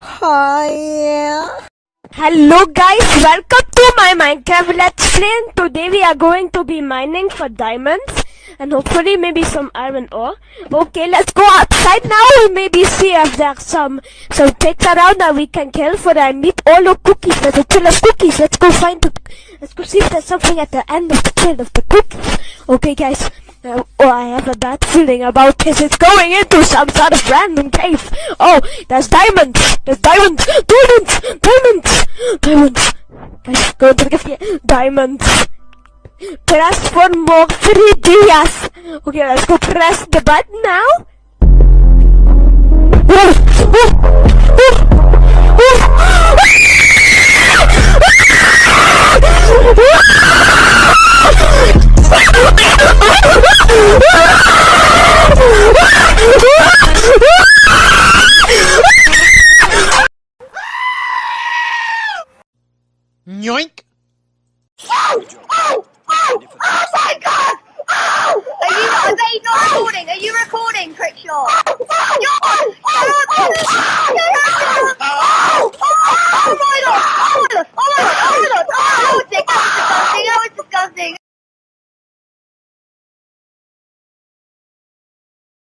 Hi. Hello guys, welcome to my Minecraft Let's Play. Today we are going to be mining for diamonds and hopefully maybe some iron ore. Okay, let's go outside now and maybe see if there's some pigs around that we can kill for our meat. Oh look, cookies, there's a trail of cookies. Let's go see if there's something at the end of the trail of the cookies. Okay guys. I have a bad feeling about this. It's going into some sort of random cave. Oh, there's diamonds! There's diamonds! Diamonds! Diamonds! Diamonds! Guys, go to the cave. Diamonds! Press for more 3 dias! Okay, let's go press the button now. Yoink. Oh my god! Oh! Are they not recording? Are you recording, Crickshaw? Oh my god!